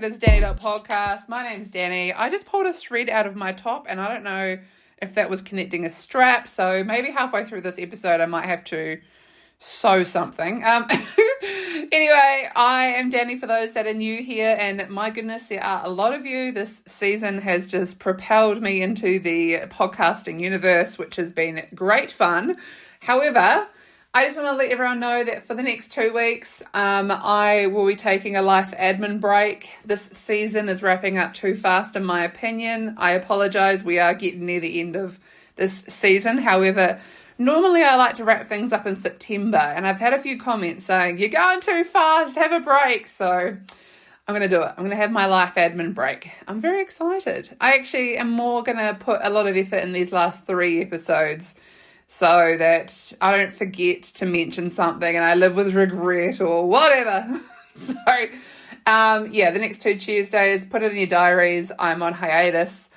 this Dani.podcast. My name's Dani. I just pulled a thread out of my top and I don't know if that was connecting a strap. So maybe halfway through this episode, I might have to sew something. Anyway, I am Dani for those that are new here. And my goodness, there are a lot of you. This season has just propelled me into the podcasting universe, which has been great fun. However, I just want to let everyone know that for the next 2 weeks, I will be taking a life admin break. This season is wrapping up too fast, in my opinion. I apologise. We are getting near the end of this season. However, normally I like to wrap things up in September, and I've had a few comments saying, you're going too fast, have a break. So I'm going to do it. I'm going to have my life admin break. I'm very excited. I actually am more going to put a lot of effort in these last 3 episodes, so that I don't forget to mention something and I live with regret or whatever. So, the next 2 Tuesdays, put it in your diaries. I'm on hiatus.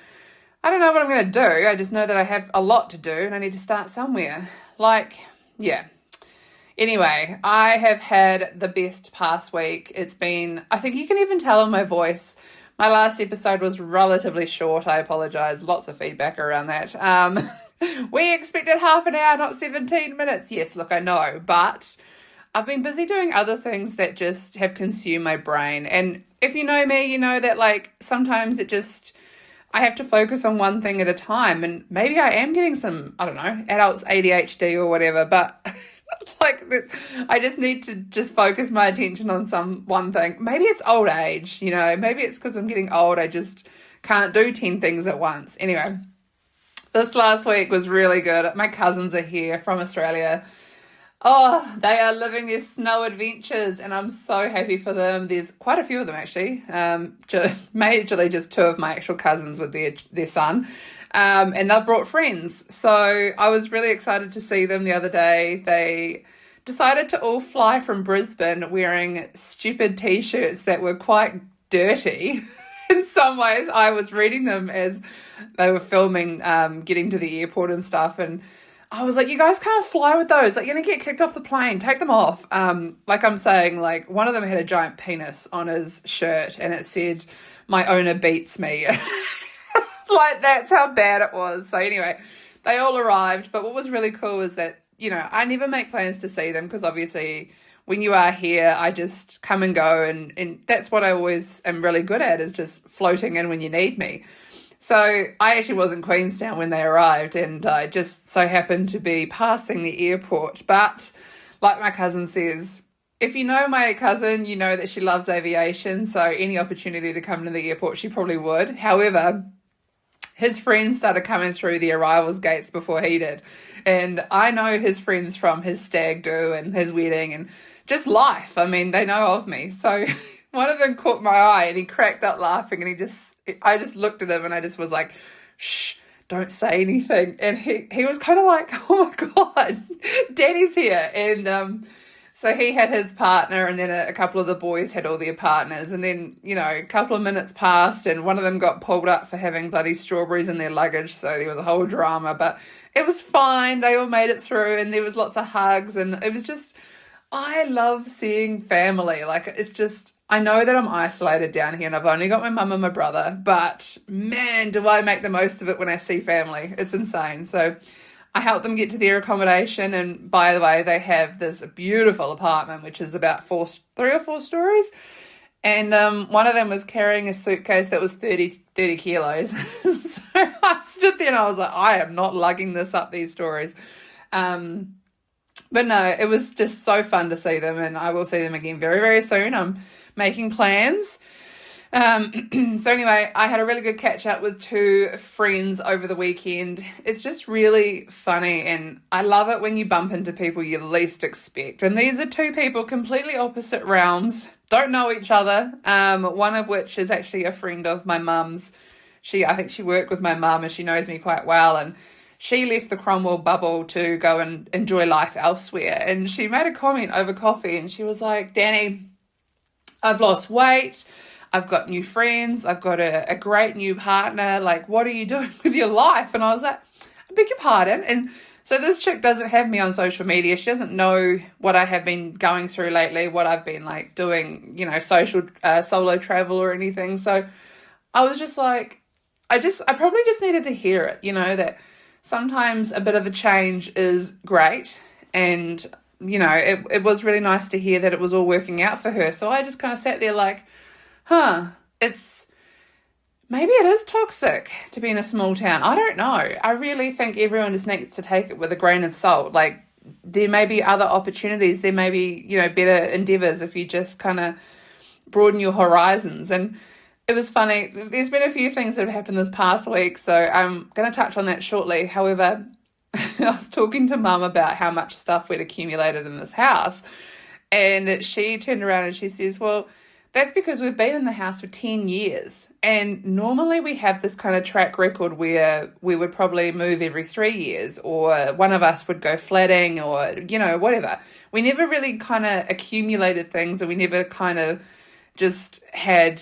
I don't know what I'm going to do. I just know that I have a lot to do and I need to start somewhere. Anyway, I have had the best past week. It's been, I think you can even tell in my voice. My last episode was relatively short. I apologise. Lots of feedback around that. We expected half an hour, not 17 minutes. Yes, look, I know, but I've been busy doing other things that just have consumed my brain. And if you know me, you know that sometimes I have to focus on one thing at a time. And maybe I am getting some, adults ADHD or whatever, but I just need to just focus my attention on one thing. Maybe it's old age, maybe it's because I'm getting old. I just can't do 10 things at once. Anyway. This last week was really good. My cousins are here from Australia. Oh, they are living their snow adventures and I'm so happy for them. There's quite a few of them actually. Majorly just 2 of my actual cousins with their son. And they've brought friends. So I was really excited to see them the other day. They decided to all fly from Brisbane wearing stupid t-shirts that were quite dirty. In some ways, I was reading them as they were filming, getting to the airport and stuff. And I was like, you guys can't fly with those. You're going to get kicked off the plane. Take them off. I'm saying, one of them had a giant penis on his shirt and it said, my owner beats me. That's how bad it was. So anyway, they all arrived. But what was really cool was that, I never make plans to see them because obviously when you are here, I just come and go and that's what I always am really good at is just floating in when you need me. So I actually was in Queenstown when they arrived and I just so happened to be passing the airport. But like my cousin says, if you know my cousin, you know that she loves aviation. So any opportunity to come to the airport, she probably would. However, his friends started coming through the arrivals gates before he did. And I know his friends from his stag do and his wedding and just life. They know of me. So one of them caught my eye and he cracked up laughing and I just looked at him and I just was like, shh, don't say anything. And he was kind of like, oh my God, Daddy's here. And so he had his partner and then a couple of the boys had all their partners. And then, a couple of minutes passed and one of them got pulled up for having bloody strawberries in their luggage. So there was a whole drama, but it was fine. They all made it through and there was lots of hugs and it was just, I love seeing family. It's just, I know that I'm isolated down here and I've only got my mum and my brother, but man, do I make the most of it when I see family. It's insane. So I helped them get to their accommodation. And by the way, they have this beautiful apartment, which is about 3 or 4 stories. And one of them was carrying a suitcase that was 30 kilos. So I stood there and I was like, I am not lugging this up these stories. But no, it was just so fun to see them and I will see them again very, very soon. I'm making plans. So anyway, I had a really good catch up with 2 friends over the weekend. It's just really funny and I love it when you bump into people you least expect. And these are 2 people completely opposite realms, don't know each other. One of which is actually a friend of my mum's. I think she worked with my mum and she knows me quite well and she left the Cromwell bubble to go and enjoy life elsewhere. And she made a comment over coffee and she was like, Dani, I've lost weight. I've got new friends. I've got a great new partner. What are you doing with your life? And I was like, I beg your pardon. And So this chick doesn't have me on social media. She doesn't know what I have been going through lately, what I've been like doing, solo travel or anything. So I was just like, I probably just needed to hear it, that sometimes a bit of a change is great. And, it was really nice to hear that it was all working out for her. So I just kind of sat there like, maybe it is toxic to be in a small town. I don't know. I really think everyone just needs to take it with a grain of salt. Like, there may be other opportunities. There may be, better endeavors if you just kind of broaden your horizons. And it was funny. There's been a few things that have happened this past week, so I'm going to touch on that shortly. However, I was talking to Mum about how much stuff we'd accumulated in this house, and she turned around and she says, well, that's because we've been in the house for 10 years. And normally we have this kind of track record where we would probably move every 3 years, or one of us would go flatting, or, whatever. We never really kind of accumulated things, and we never kind of just had,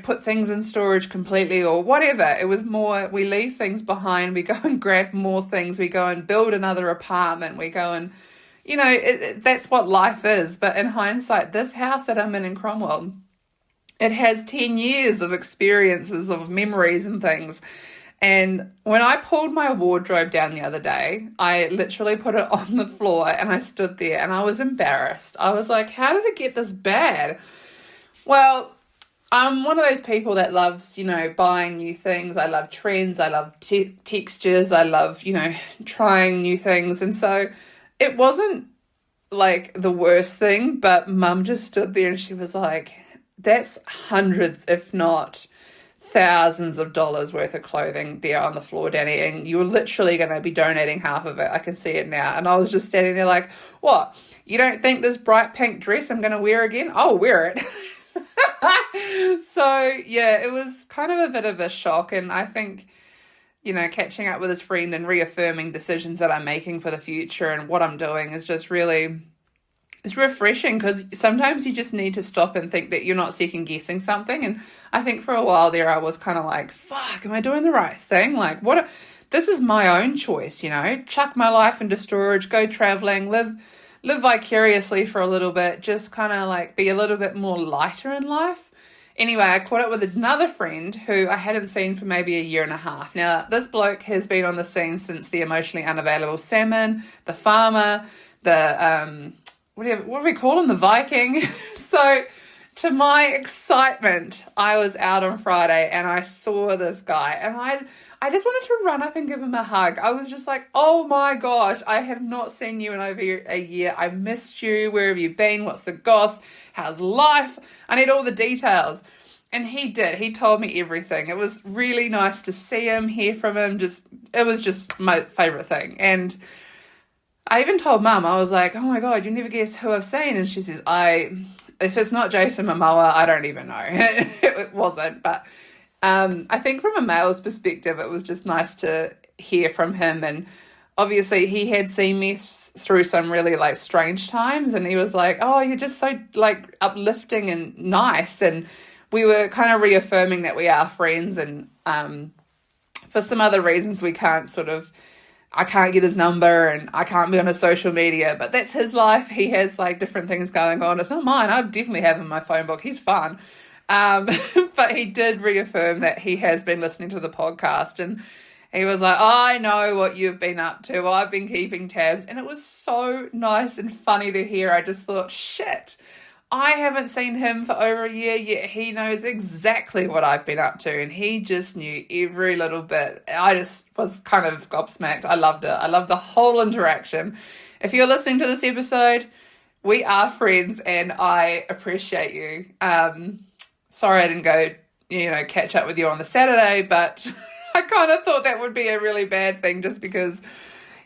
put things in storage completely or whatever. It was more, we leave things behind, we go and grab more things, we go and build another apartment, we go and, that's what life is. But in hindsight, this house that I'm in Cromwell, it has 10 years of experiences, of memories and things. And when I pulled my wardrobe down the other day, I literally put it on the floor and I stood there and I was embarrassed. I was like, how did it get this bad? Well, I'm one of those people that loves, buying new things. I love trends. I love textures. I love, trying new things. And so it wasn't like the worst thing, but Mum just stood there and she was like, that's hundreds, if not thousands of dollars worth of clothing there on the floor, Dani, and you're literally going to be donating half of it. I can see it now. And I was just standing there like, what? You don't think this bright pink dress I'm going to wear again? I'll wear it. So, yeah, it was kind of a bit of a shock. And I think, catching up with his friend and reaffirming decisions that I'm making for the future and what I'm doing is just really, it's refreshing, because sometimes you just need to stop and think that you're not second guessing something. And I think for a while there, I was kind of like, fuck, am I doing the right thing? Like, this is my own choice, chuck my life into storage, go traveling, live vicariously for a little bit, just kind of like be a little bit more lighter in life. Anyway, I caught up with another friend who I hadn't seen for maybe a year and a half. Now, this bloke has been on the scene since the emotionally unavailable salmon, the farmer, the, what do we call him? The Viking. So, to my excitement, I was out on Friday and I saw this guy and I just wanted to run up and give him a hug. I was just like, oh my gosh, I have not seen you in over a year. I missed you. Where have you been? What's the goss? How's life? I need all the details. And he did. He told me everything. It was really nice to see him, hear from him. It was just my favourite thing. And I even told Mum, I was like, oh my God, you never guess who I've seen. And she says, if it's not Jason Momoa, I don't even know. It wasn't. But I think from a male's perspective, it was just nice to hear from him. And obviously he had seen me through some really like strange times. And he was like, oh, you're just so like uplifting and nice. And we were kind of reaffirming that we are friends. And for some other reasons, we can't I can't get his number and I can't be on his social media, but that's his life. He has like different things going on. It's not mine. I'd definitely have him in my phone book. He's fun. But he did reaffirm that he has been listening to the podcast, and he was like, oh, I know what you've been up to. I've been keeping tabs. And it was so nice and funny to hear. I just thought, shit, I haven't seen him for over a year, yet he knows exactly what I've been up to, and he just knew every little bit. I just was kind of gobsmacked. I loved it. I loved the whole interaction. If you're listening to this episode, we are friends, and I appreciate you. Sorry I didn't go, catch up with you on the Saturday, but I kind of thought that would be a really bad thing, just because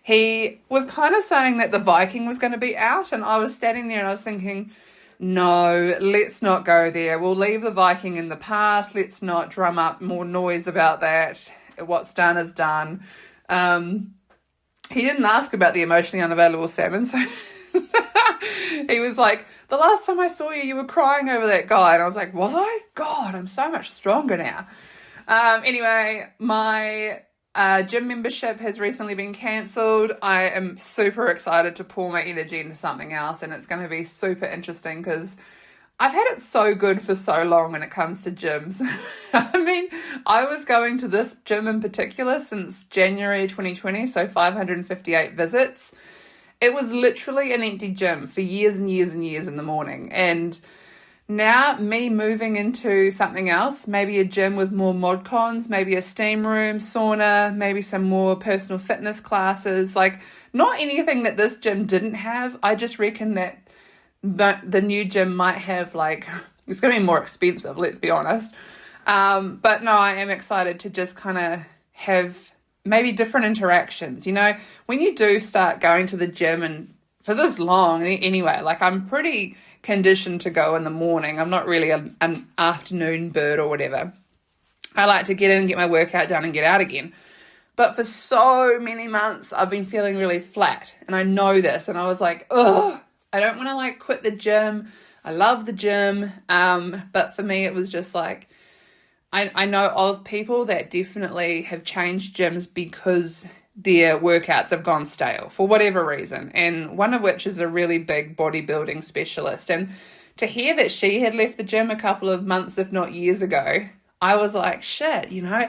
he was kind of saying that the Viking was going to be out, and I was standing there and I was thinking, no, let's not go there. We'll leave the Viking in the past. Let's not drum up more noise about that. What's done is done. He didn't ask about the emotionally unavailable salmon, so he was like, the last time I saw you, you were crying over that guy. And I was like, was I? God, I'm so much stronger now. Anyway, my gym membership has recently been cancelled. I am super excited to pour my energy into something else, and it's going to be super interesting because I've had it so good for so long when it comes to gyms. I mean, I was going to this gym in particular since January 2020, so 558 visits. It was literally an empty gym for years and years and years in the morning. And now me moving into something else, maybe a gym with more mod cons, maybe a steam room, sauna, maybe some more personal fitness classes, like not anything that this gym didn't have. I just reckon that the new gym might have, like, it's going to be more expensive, let's be honest. But no, I am excited to just kind of have maybe different interactions. You know, when you do start going to the gym, and for this long anyway, like I'm pretty conditioned to go in the morning. I'm not really an afternoon bird or whatever. I like to get in, get my workout done and get out again. But for so many months, I've been feeling really flat, and I know this, and I was like, ugh, I don't want to like quit the gym. I love the gym. But for me, it was just like, I know of people that definitely have changed gyms because their workouts have gone stale for whatever reason. And one of which is a really big bodybuilding specialist. And to hear that she had left the gym a couple of months, if not years ago, I was like, shit, you know,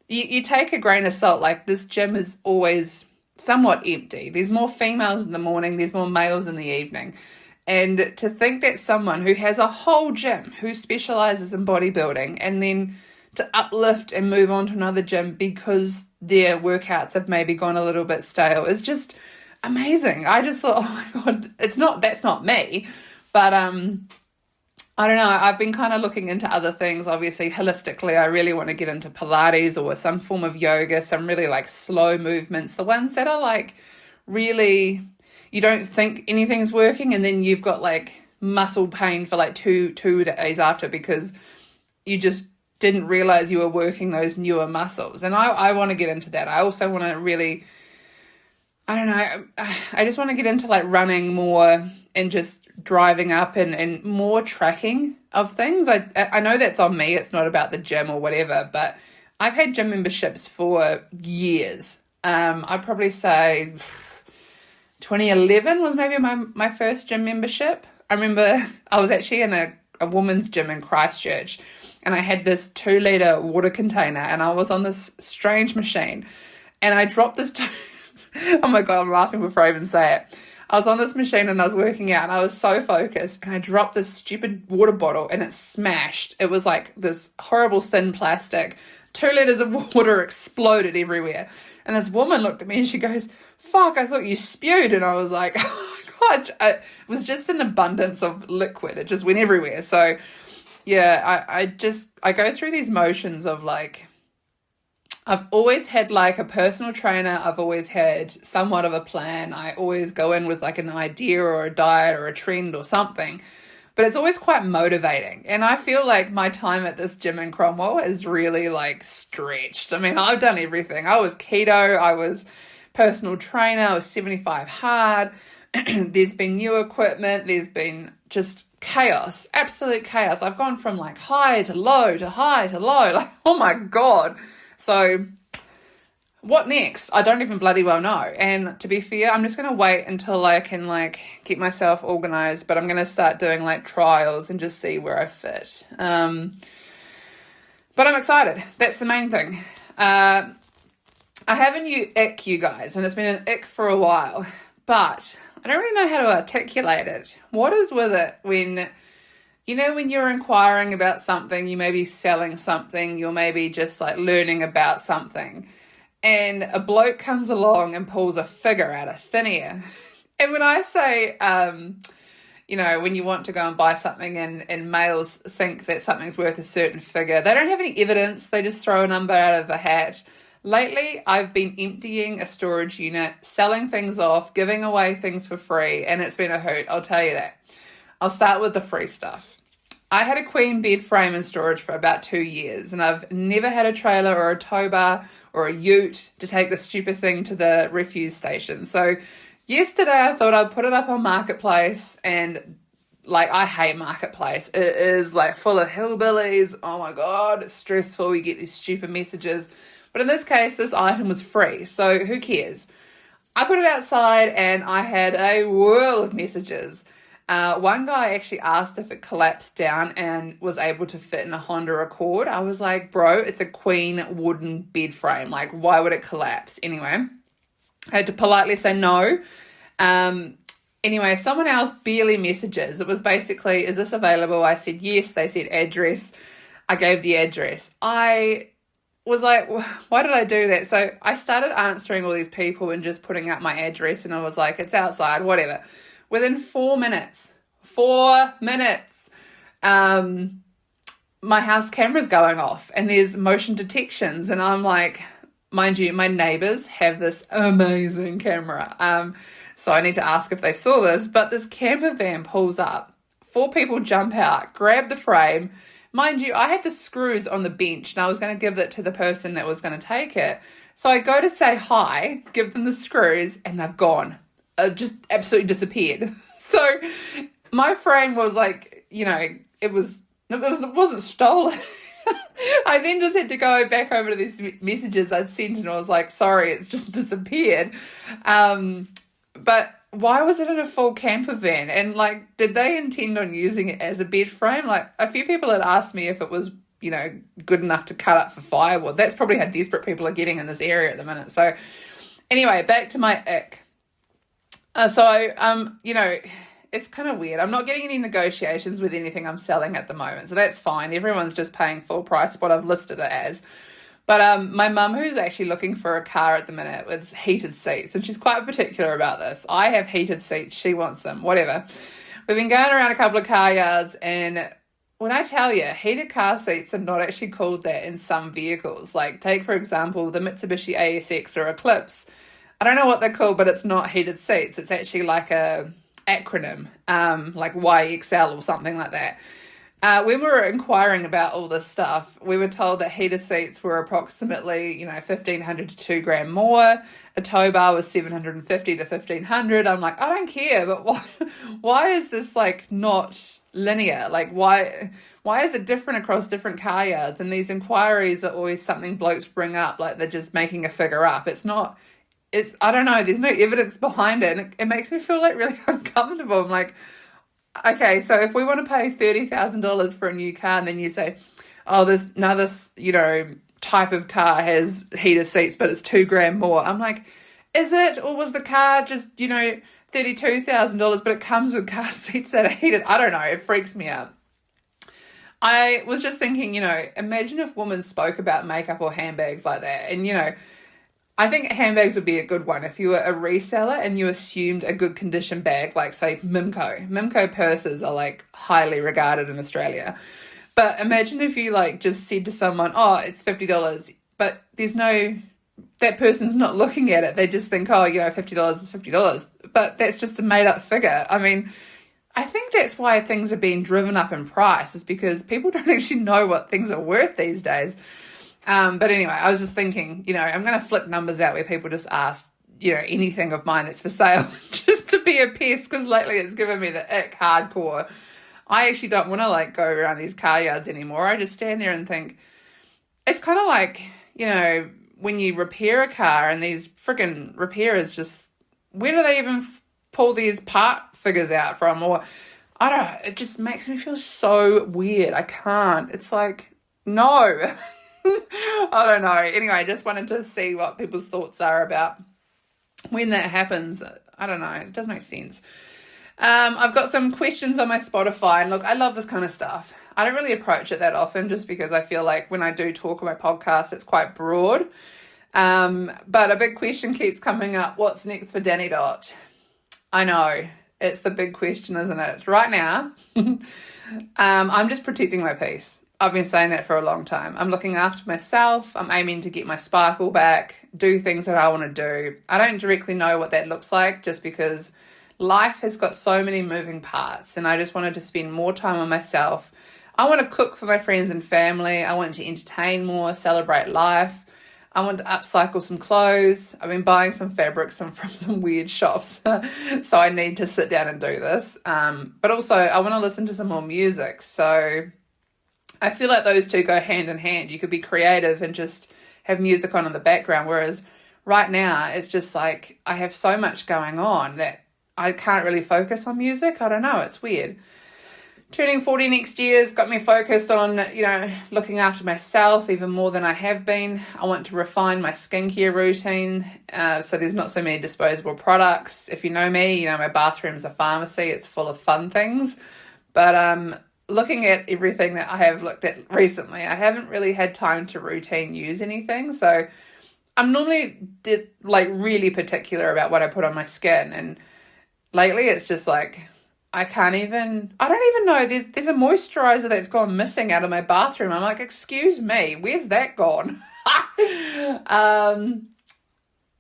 you take a grain of salt. Like, this gym is always somewhat empty. There's more females in the morning, there's more males in the evening. And to think that someone who has a whole gym who specializes in bodybuilding, and then to uplift and move on to another gym because their workouts have maybe gone a little bit stale is just amazing. I just thought, oh my God, that's not me. But I don't know, I've been kind of looking into other things. Obviously, holistically, I really want to get into Pilates or some form of yoga, some really like slow movements, the ones that are like really, you don't think anything's working, and then you've got like muscle pain for like two days after because you just didn't realize you were working those newer muscles. And I want to get into that. I also want to really, I don't know, I just want to get into like running more and just driving up and more tracking of things. I know that's on me. It's not about the gym or whatever, but I've had gym memberships for years. I'd probably say 2011 was maybe my first gym membership. I remember I was actually in a woman's gym in Christchurch, and I had this 2-litre water container, and I was on this strange machine, and I dropped this oh my God, I'm laughing before I even say it. I was on this machine and I was working out, and I was so focused, and I dropped this stupid water bottle and it smashed. It was like this horrible thin plastic. 2 litres of water exploded everywhere. And this woman looked at me and she goes, fuck, I thought you spewed. And I was like, oh my God. It was just an abundance of liquid. It just went everywhere. So yeah, I go through these motions of like, I've always had like a personal trainer. I've always had somewhat of a plan. I always go in with like an idea or a diet or a trend or something, but it's always quite motivating. And I feel like my time at this gym in Cromwell is really like stretched. I mean, I've done everything. I was keto, I was personal trainer, I was 75 hard. There's been new equipment. There's been just chaos, absolute chaos. I've gone from like high to low to high to low. Like, oh my God. So what next? I don't even bloody well know. And to be fair, I'm just going to wait until I can like get myself organized, but I'm going to start doing like trials and just see where I fit. But I'm excited. That's the main thing. I have a new ick, you guys, and it's been an ick for a while, but I don't really know how to articulate it. What is with it when, you know, when you're inquiring about something, you may be selling something, you're maybe just like learning about something, and a bloke comes along and pulls a figure out of thin air. And when I say, you know, when you want to go and buy something and males think that something's worth a certain figure, they don't have any evidence, they just throw a number out of a hat. Lately, I've been emptying a storage unit, selling things off, giving away things for free, and it's been a hoot, I'll tell you that. I'll start with the free stuff. I had a queen bed frame in storage for about 2 years, and I've never had a trailer or a tow bar or a ute to take the stupid thing to the refuse station. So yesterday I thought I'd put it up on Marketplace, and like, I hate Marketplace. It is like full of hillbillies. Oh my God, it's stressful. You get these stupid messages. But in this case, this item was free, so who cares? I put it outside and I had a whirl of messages. One guy actually asked if it collapsed down and was able to fit in a Honda Accord. I was like, bro, it's a queen wooden bed frame. Like, why would it collapse? Anyway, I had to politely say no. Anyway, someone else barely messages. It was basically, is this available? I said yes. They said address. I gave the address. I was like, why did I do that? So I started answering all these people and just putting out my address, and I was like, it's outside, whatever. Within 4 minutes, my house camera's going off and there's motion detections, and I'm like, mind you, my neighbors have this amazing camera. So I need to ask if they saw this, but this camper van pulls up, 4 people jump out, grab the frame. Mind you, I had the screws on the bench and I was going to give it to the person that was going to take it. So I go to say hi, give them the screws, and they've gone. Just absolutely disappeared. So my frame was like, it wasn't stolen. I then just had to go back over to these messages I'd sent, and I was like, sorry, it's just disappeared. But why was it in a full camper van? And like, did they intend on using it as a bed frame? Like, a few people had asked me if it was, good enough to cut up for firewood. That's probably how desperate people are getting in this area at the minute. So anyway, back to my ick. It's kind of weird. I'm not getting any negotiations with anything I'm selling at the moment, so that's fine. Everyone's just paying full price what I've listed it as. But my mum, who's actually looking for a car at the minute with heated seats, and she's quite particular about this. I have heated seats. She wants them, whatever. We've been going around a couple of car yards, and when I tell you, heated car seats are not actually called that in some vehicles. Like, take, for example, the Mitsubishi ASX or Eclipse. I don't know what they're called, but it's not heated seats. It's actually like a acronym, like YXL or something like that. When we were inquiring about all this stuff, we were told that heated seats were approximately, $1,500 to $2,000 more. A tow bar was $750 to $1,500. I'm like, I don't care, but why is this like not linear? Like, why is it different across different car yards? And these inquiries are always something blokes bring up, like they're just making a figure up. I don't know, there's no evidence behind it, and it makes me feel like really uncomfortable. I'm like, okay, so if we want to pay $30,000 for a new car, and then you say, oh, this type of car has heated seats, but it's $2,000 more. I'm like, is it? Or was the car just, $32,000, but it comes with car seats that are heated? I don't know. It freaks me out. I was just thinking, imagine if women spoke about makeup or handbags like that. And, I think handbags would be a good one if you were a reseller and you assumed a good condition bag, like say Mimco. Mimco purses are like highly regarded in Australia. But imagine if you like just said to someone, oh, it's $50, but that person's not looking at it. They just think, oh, $50 is $50. But that's just a made up figure. I mean, I think that's why things are being driven up in price, is because people don't actually know what things are worth these days. But anyway, I was just thinking, I'm going to flip numbers out where people just ask, anything of mine that's for sale just to be a pest, because lately it's given me the ick hardcore. I actually don't want to like go around these car yards anymore. I just stand there and think, it's kind of like, when you repair a car and these freaking repairers just, where do they even pull these part figures out from? Or I don't know, it just makes me feel so weird. I can't. It's like, no. I don't know. Anyway, I just wanted to see what people's thoughts are about when that happens. I don't know. It does make sense. I've got some questions on my Spotify, and look, I love this kind of stuff. I don't really approach it that often just because I feel like when I do talk on my podcast, it's quite broad. But a big question keeps coming up. What's next for Dani Dot? I know. It's the big question, isn't it? Right now, I'm just protecting my peace. I've been saying that for a long time. I'm looking after myself. I'm aiming to get my sparkle back, do things that I want to do. I don't directly know what that looks like just because life has got so many moving parts, and I just wanted to spend more time on myself. I want to cook for my friends and family. I want to entertain more, celebrate life. I want to upcycle some clothes. I've been buying some fabrics from some weird shops, so I need to sit down and do this. But also, I want to listen to some more music, so I feel like those two go hand in hand. You could be creative and just have music on in the background, whereas right now it's just like I have so much going on that I can't really focus on music. I don't know, it's weird. Turning 40 next year has got me focused on, looking after myself even more than I have been. I want to refine my skincare routine, so there's not so many disposable products. If you know me, my bathroom's a pharmacy. It's full of fun things. But looking at everything that I have looked at recently, I haven't really had time to routine use anything. So I'm normally really particular about what I put on my skin. And lately it's just like, I don't even know. There's a moisturizer that's gone missing out of my bathroom. I'm like, excuse me, where's that gone?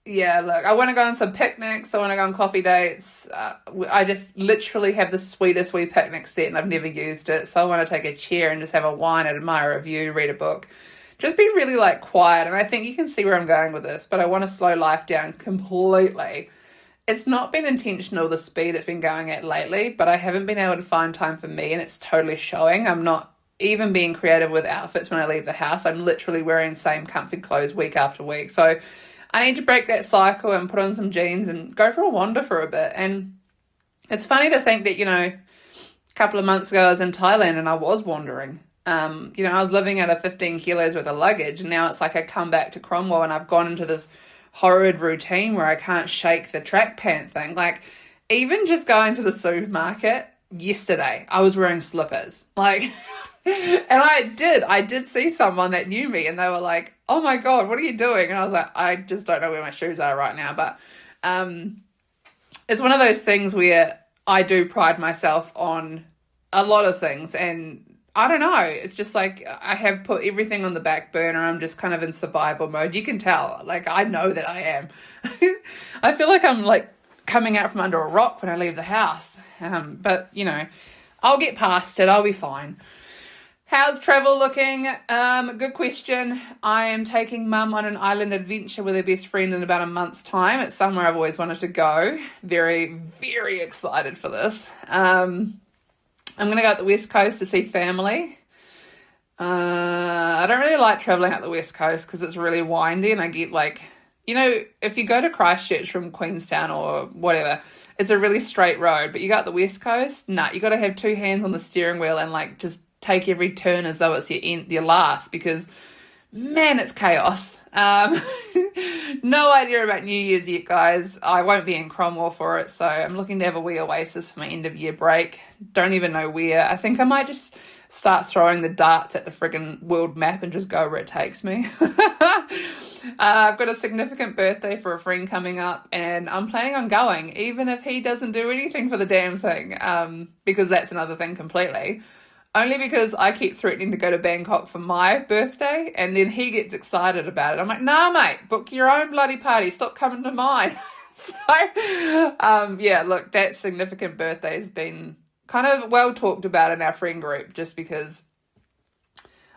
Yeah, look, I want to go on some picnics. I want to go on coffee dates. I just literally have the sweetest wee picnic set and I've never used it. So I want to take a chair and just have a wine, admire a view, read a book. Just be really quiet. And I think you can see where I'm going with this, but I want to slow life down completely. It's not been intentional, the speed it's been going at lately, but I haven't been able to find time for me, and it's totally showing. I'm not even being creative with outfits when I leave the house. I'm literally wearing the same comfy clothes week after week. So I need to break that cycle and put on some jeans and go for a wander for a bit. And it's funny to think that, a couple of months ago I was in Thailand and I was wandering. I was living out of 15 kilos worth of luggage, and now it's like I come back to Cromwell and I've gone into this horrid routine where I can't shake the track pant thing. Like, even just going to the supermarket yesterday, I was wearing slippers. And I did see someone that knew me and they were like, oh my God, what are you doing? And I was like, I just don't know where my shoes are right now. But it's one of those things where I do pride myself on a lot of things, and I don't know. It's just like I have put everything on the back burner. I'm just kind of in survival mode. You can tell. I know that I am. I feel like I'm coming out from under a rock when I leave the house. But, I'll get past it. I'll be fine. How's travel looking? Good question. I am taking Mum on an island adventure with her best friend in about a month's time. It's somewhere I've always wanted to go. Very, very excited for this. I'm going to go up the West Coast to see family. I don't really like traveling up the West Coast because it's really windy and I get if you go to Christchurch from Queenstown or whatever, it's a really straight road, but you go up the West Coast, you got to have two hands on the steering wheel and just take every turn as though it's your last, because man, it's chaos. No idea about New Year's yet, guys. I won't be in Cromwell for it, so I'm looking to have a wee oasis for my end of year break. Don't even know where. I think I might just start throwing the darts at the friggin' world map and just go where it takes me. I've got a significant birthday for a friend coming up, and I'm planning on going, even if he doesn't do anything for the damn thing, because that's another thing completely. Only because I keep threatening to go to Bangkok for my birthday, and then he gets excited about it. I'm like, nah, mate, book your own bloody party. Stop coming to mine. Look, that significant birthday has been kind of well talked about in our friend group, just because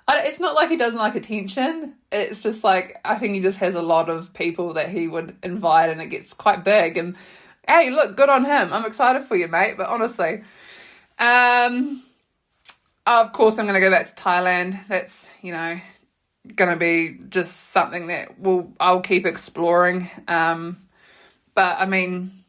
it's not like he doesn't like attention. It's just I think he just has a lot of people that he would invite, and it gets quite big. And hey, look, good on him. I'm excited for you, mate. But honestly, of course, I'm going to go back to Thailand. That's, going to be just something that I'll keep exploring. But I mean,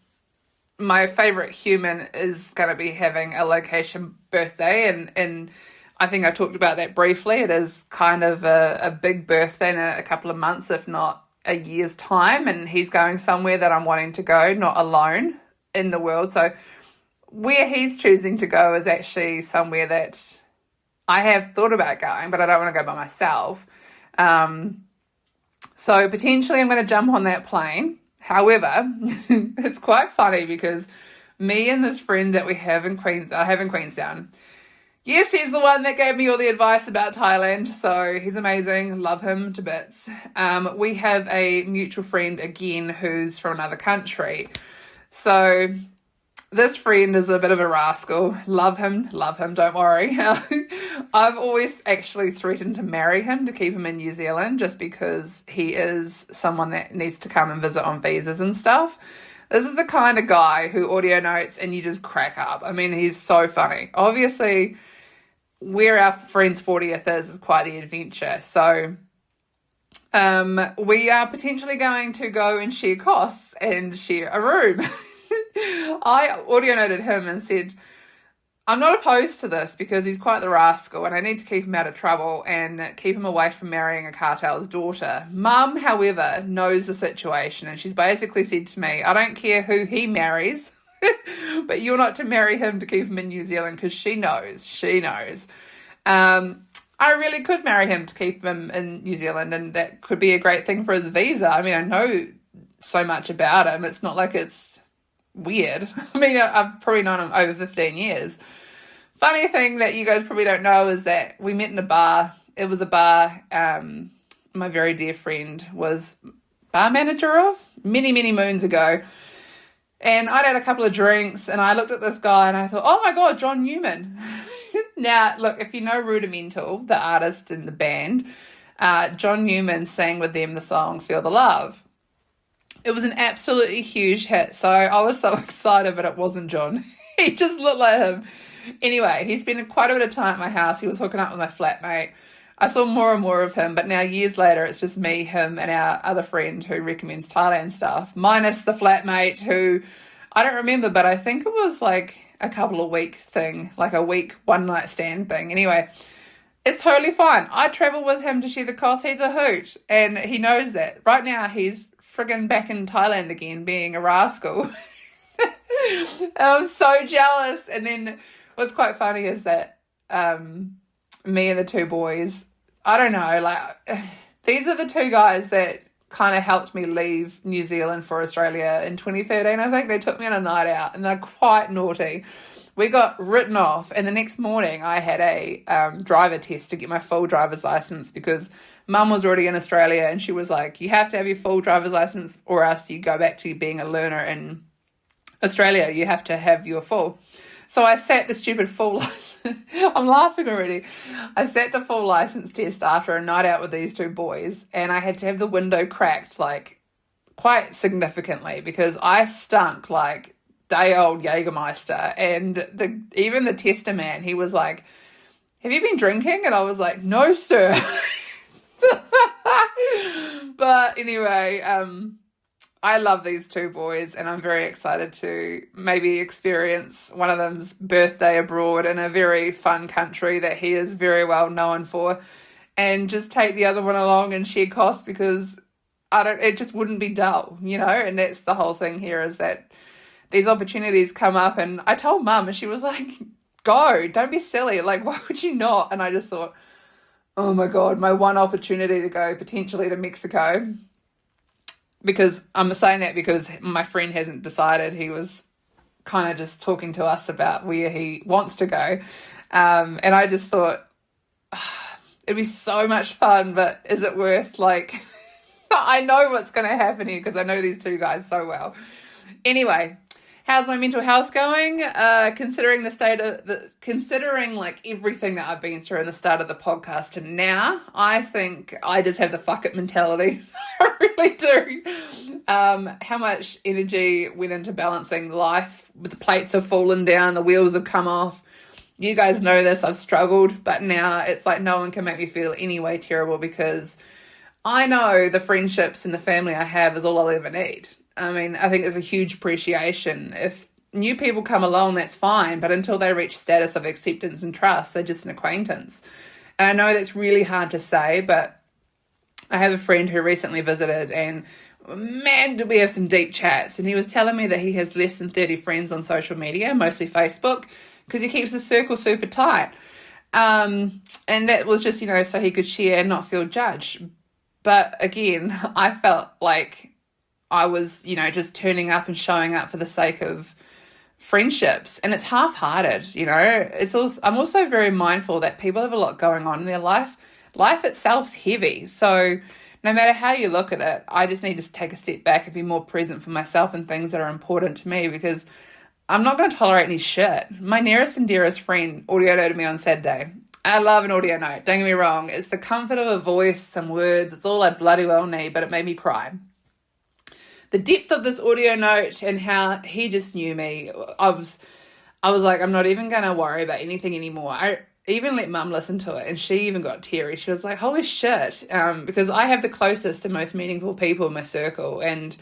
my favorite human is going to be having a location birthday, and I think I talked about that briefly. It is kind of a big birthday in a couple of months, if not a year's time, and he's going somewhere that I'm wanting to go, not alone in the world. So where he's choosing to go is actually somewhere that I have thought about going, but I don't want to go by myself. So potentially I'm going to jump on that plane. However, it's quite funny because me and this friend that we have in Queenstown, yes, he's the one that gave me all the advice about Thailand. So he's amazing. Love him to bits. We have a mutual friend again who's from another country. So this friend is a bit of a rascal. Love him, don't worry. I've always actually threatened to marry him to keep him in New Zealand, just because he is someone that needs to come and visit on visas and stuff. This is the kind of guy who audio notes and you just crack up. I mean, he's so funny. Obviously, where our friend's 40th is quite the adventure. So we are potentially going to go and share costs and share a room. I audio noted him and said, I'm not opposed to this because he's quite the rascal and I need to keep him out of trouble and keep him away from marrying a cartel's daughter. Mum, however, knows the situation and she's basically said to me, I don't care who he marries, but you're not to marry him to keep him in New Zealand because she knows. I really could marry him to keep him in New Zealand, and that could be a great thing for his visa. I mean, I know so much about him. It's not like it's weird. I mean, I've probably known him over 15 years. Funny thing that you guys probably don't know is that we met in a bar. It was a bar my very dear friend was bar manager of many, many moons ago. And I'd had a couple of drinks, and I looked at this guy, and I thought, oh, my God, John Newman. Now, look, if you know Rudimental, the artist in the band, John Newman sang with them the song Feel the Love. It was an absolutely huge hit, so I was so excited, but it wasn't John. He just looked like him. Anyway, he spent quite a bit of time at my house. He was hooking up with my flatmate. I saw more and more of him, but now years later, it's just me, him, and our other friend who recommends Thailand stuff, minus the flatmate who, I don't remember, but I think it was like a couple of week thing, like a week one night stand thing. Anyway, it's totally fine. I travel with him to share the cost. He's a hoot, and he knows that. Right now, he's friggin' back in Thailand again, being a rascal. I'm so jealous. And then what's quite funny is that me and the two boys, I don't know, like these are the two guys that kind of helped me leave New Zealand for Australia in 2013. I think they took me on a night out, and they're quite naughty. We got written off, and the next morning I had a driver test to get my full driver's license because Mum was already in Australia, and she was like, you have to have your full driver's license or else you go back to being a learner in Australia. You have to have your full. So I sat the stupid full license. I'm laughing already. I sat the full license test after a night out with these two boys, and I had to have the window cracked like quite significantly because I stunk like day old Jägermeister. And even the tester man, he was like, have you been drinking? And I was like, no, sir. But anyway, I love these two boys, and I'm very excited to maybe experience one of them's birthday abroad in a very fun country that he is very well known for, and just take the other one along and share costs because it just wouldn't be dull, you know. And that's the whole thing here, is that these opportunities come up, and I told Mum, and she was like, go, don't be silly, like why would you not? And I just thought, oh my God, my one opportunity to go potentially to Mexico. Because I'm saying that because my friend hasn't decided. He was kind of just talking to us about where he wants to go. And I just thought, it'd be so much fun, but is it worth, like, I know what's going to happen here because I know these two guys so well. Anyway, how's my mental health going? Considering like everything that I've been through in the start of the podcast to now, I think I just have the fuck it mentality. I really do. How much energy went into balancing life? The plates have fallen down, the wheels have come off. You guys know this, I've struggled, but now it's like no one can make me feel any way terrible because I know the friendships and the family I have is all I'll ever need. I mean, I think there's a huge appreciation. If new people come along, that's fine, but until they reach status of acceptance and trust, they're just an acquaintance. And I know that's really hard to say, but I have a friend who recently visited, and man, did we have some deep chats. And he was telling me that he has less than 30 friends on social media, mostly Facebook, because he keeps his circle super tight. And that was just, so he could share and not feel judged. But again, I felt like I was, just turning up and showing up for the sake of friendships, and it's half-hearted, I'm also very mindful that people have a lot going on in their life. Life itself's heavy, so no matter how you look at it, I just need to take a step back and be more present for myself and things that are important to me, because I'm not going to tolerate any shit. My nearest and dearest friend audio noted me on Saturday. I love an audio note, don't get me wrong. It's the comfort of a voice, some words, it's all I bloody well need, but it made me cry. The depth of this audio note and how he just knew me, I was like, I'm not even going to worry about anything anymore. even let mum listen to it, and she even got teary. She was like, holy shit, because I have the closest and most meaningful people in my circle, and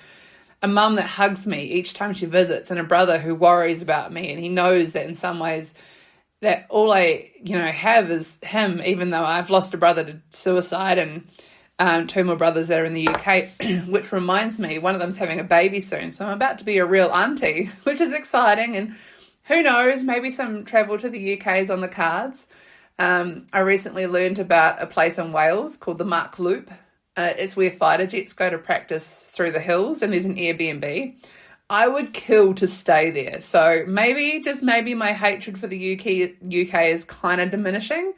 a mum that hugs me each time she visits, and a brother who worries about me, and he knows that in some ways that all I, have is him, even though I've lost a brother to suicide, and 2 more brothers that are in the UK, which reminds me, one of them's having a baby soon, so I'm about to be a real auntie, which is exciting, and who knows, maybe some travel to the UK is on the cards. I recently learned about a place in Wales called the Mark Loop. It's where fighter jets go to practice through the hills, and there's an Airbnb. I would kill to stay there. So maybe, just maybe, my hatred for the UK is kind of diminishing.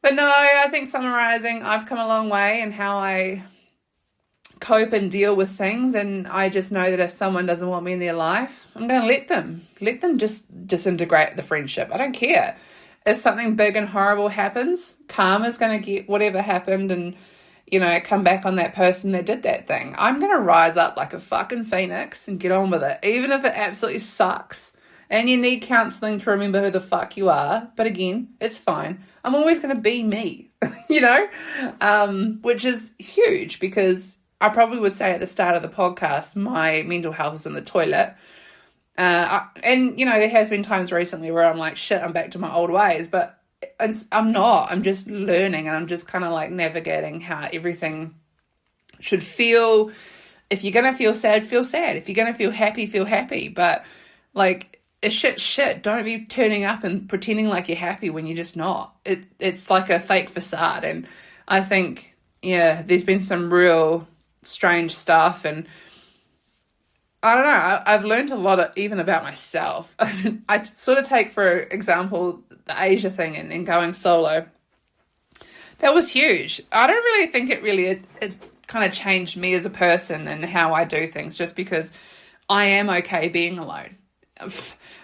But no, I think summarising, I've come a long way in how I cope and deal with things, and I just know that if someone doesn't want me in their life, I'm going to let them just disintegrate the friendship. I don't care. If something big and horrible happens, karma's going to get whatever happened and, come back on that person that did that thing. I'm going to rise up like a fucking phoenix and get on with it, even if it absolutely sucks. And you need counselling to remember who the fuck you are. But again, it's fine. I'm always going to be me, which is huge, because I probably would say at the start of the podcast, my mental health is in the toilet. There has been times recently where I'm like, shit, I'm back to my old ways, but I'm not. I'm just learning, and I'm just kind of like navigating how everything should feel. If you're going to feel sad, feel sad. If you're going to feel happy. But like, it's shit. Don't be turning up and pretending like you're happy when you're just not. It's like a fake facade. And I think, there's been some real strange stuff, and I don't know, I've learned a lot even about myself. I sort of take, for example, the Asia thing and going solo. That was huge. I don't really think it kind of changed me as a person and how I do things, just because I am okay being alone.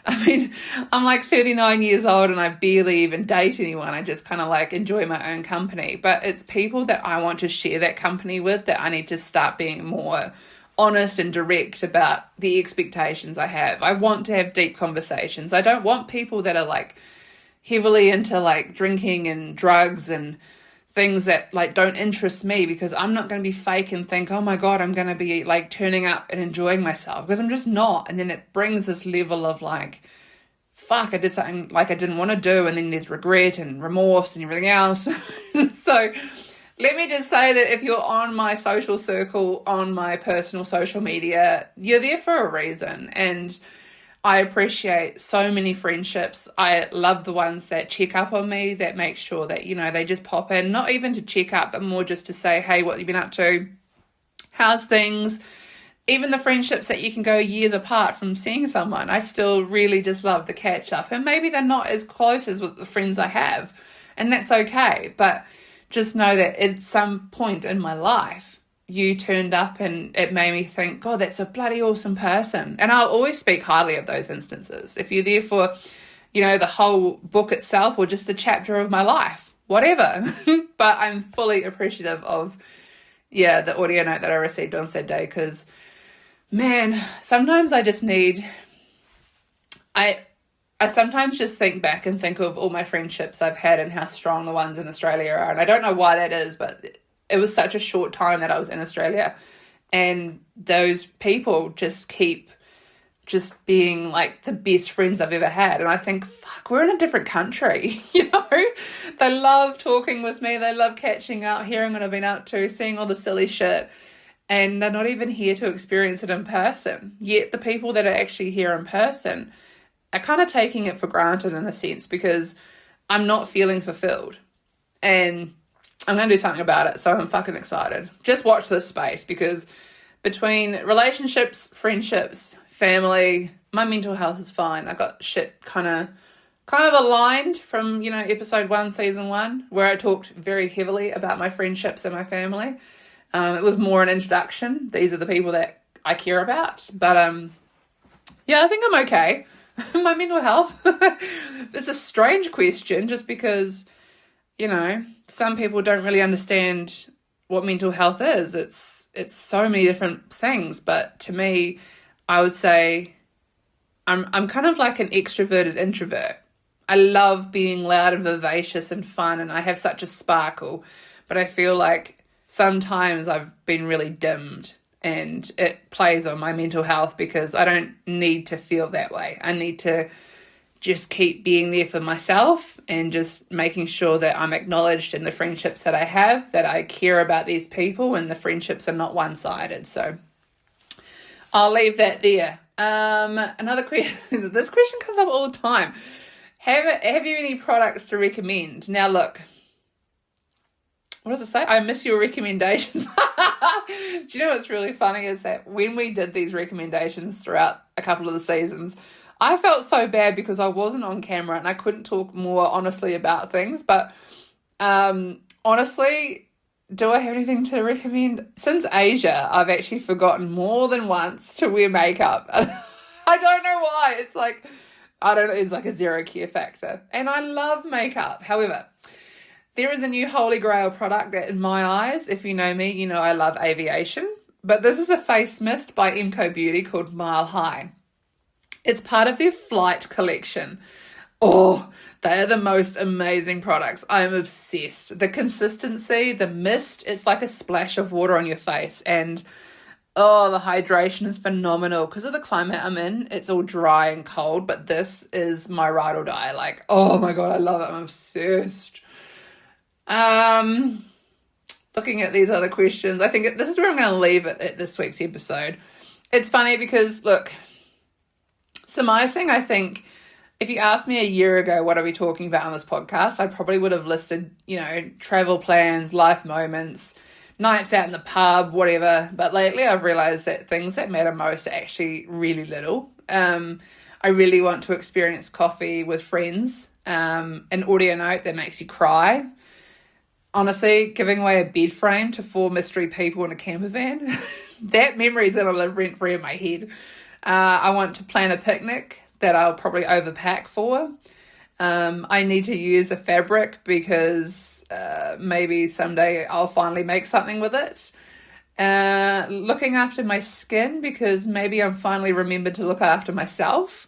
I mean, I'm like 39 years old and I barely even date anyone. I just kind of like enjoy my own company. But it's people that I want to share that company with that I need to start being more honest and direct about the expectations I have. I want to have deep conversations. I don't want people that are like heavily into like drinking and drugs and things that like don't interest me, because I'm not going to be fake and think, oh my God, I'm going to be like turning up and enjoying myself, because I'm just not. And then it brings this level of like, fuck, I did something like I didn't want to do, and then there's regret and remorse and everything else. So let me just say that if you're on my social circle, on my personal social media, you're there for a reason. And I appreciate so many friendships. I love the ones that check up on me, that make sure that, they just pop in, not even to check up, but more just to say, hey, what have you been up to? How's things? Even the friendships that you can go years apart from seeing someone, I still really just love the catch up. And maybe they're not as close as with the friends I have, and that's okay. But just know that at some point in my life, you turned up and it made me think, God, that's a bloody awesome person. And I'll always speak highly of those instances. If you're there for, the whole book itself or just a chapter of my life, whatever. But I'm fully appreciative of, the audio note that I received on said day, because, man, sometimes I just need, I sometimes just think back and think of all my friendships I've had and how strong the ones in Australia are. And I don't know why that is, but it was such a short time that I was in Australia. And those people just keep just being like the best friends I've ever had. And I think, fuck, we're in a different country, They love talking with me. They love catching up, hearing what I've been up to, seeing all the silly shit. And they're not even here to experience it in person. Yet the people that are actually here in person are kind of taking it for granted in a sense, because I'm not feeling fulfilled. And I'm going to do something about it, so I'm fucking excited. Just watch this space, because between relationships, friendships, family, my mental health is fine. I got shit kind of aligned from, episode 1, season 1, where I talked very heavily about my friendships and my family. It was more an introduction. These are the people that I care about. But, I think I'm okay. My mental health, it's a strange question, just because, some people don't really understand what mental health is. It's so many different things, but to me, I would say I'm kind of like an extroverted introvert. I love being loud and vivacious and fun, and I have such a sparkle, but I feel like sometimes I've been really dimmed, and it plays on my mental health because I don't need to feel that way. I need to just keep being there for myself and just making sure that I'm acknowledged in the friendships that I have, that I care about these people, and the friendships are not one-sided. So I'll leave that there. Another question. This question comes up all the time. Have you any products to recommend? Now look, what does it say? I miss your recommendations. Do you know what's really funny is that when we did these recommendations throughout a couple of the seasons, I felt so bad because I wasn't on camera and I couldn't talk more honestly about things. But honestly, do I have anything to recommend? Since Asia, I've actually forgotten more than once to wear makeup. I don't know why. It's like, I don't know, it's like a zero care factor. And I love makeup. However, there is a new holy grail product that in my eyes, if you know me, you know I love aviation. But this is a face mist by Emco Beauty called Mile High. It's part of their flight collection. Oh, they are the most amazing products. I'm obsessed. The consistency, the mist, it's like a splash of water on your face. And oh, the hydration is phenomenal. Because of the climate I'm in, it's all dry and cold. But this is my ride or die. Like, oh my God, I love it. I'm obsessed. Looking at these other questions, I think this is where I'm going to leave it at this week's episode. It's funny because, look, surmising, I think, if you asked me a year ago what are we talking about on this podcast, I probably would have listed, travel plans, life moments, nights out in the pub, whatever. But lately I've realized that things that matter most are actually really little. I really want to experience coffee with friends, an audio note that makes you cry. Honestly, giving away a bed frame to 4 mystery people in a campervan, that memory is going to live rent-free in my head. I want to plan a picnic that I'll probably overpack for. I need to use a fabric because maybe someday I'll finally make something with it. Looking after my skin because maybe I'm finally remembered to look after myself.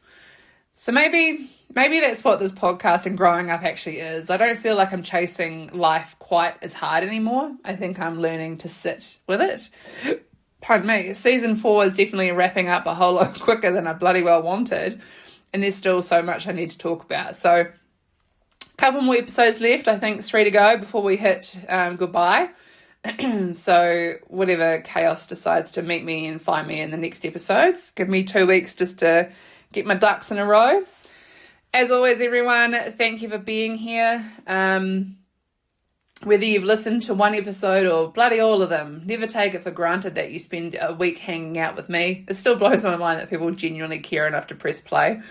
So maybe that's what this podcast and growing up actually is. I don't feel like I'm chasing life quite as hard anymore. I think I'm learning to sit with it. Pardon me. Season 4 is definitely wrapping up a whole lot quicker than I bloody well wanted. And there's still so much I need to talk about. So a couple more episodes left. I think 3 to go before we hit goodbye. So whatever chaos decides to meet me and find me in the next episodes, give me 2 weeks just to get my ducks in a row. As always, everyone, thank you for being here. Whether you've listened to one episode or bloody all of them, never take it for granted that you spend a week hanging out with me. It still blows my mind that people genuinely care enough to press play.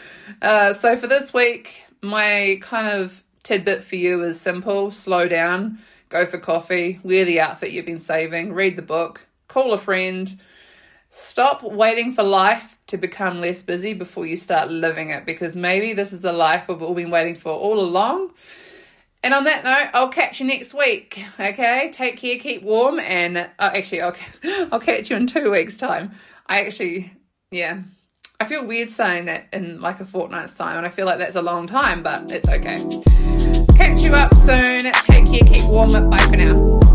So for this week, my kind of tidbit for you is simple. Slow down, go for coffee, wear the outfit you've been saving, read the book, call a friend. Stop waiting for life to become less busy before you start living it, because maybe this is the life we've all been waiting for all along. And on that note, I'll catch you next week, okay? Take care, keep warm, and I'll catch you in 2 weeks' time. I feel weird saying that in like a fortnight's time, and I feel like that's a long time, but it's okay. Catch you up soon. Take care, keep warm. Bye for now.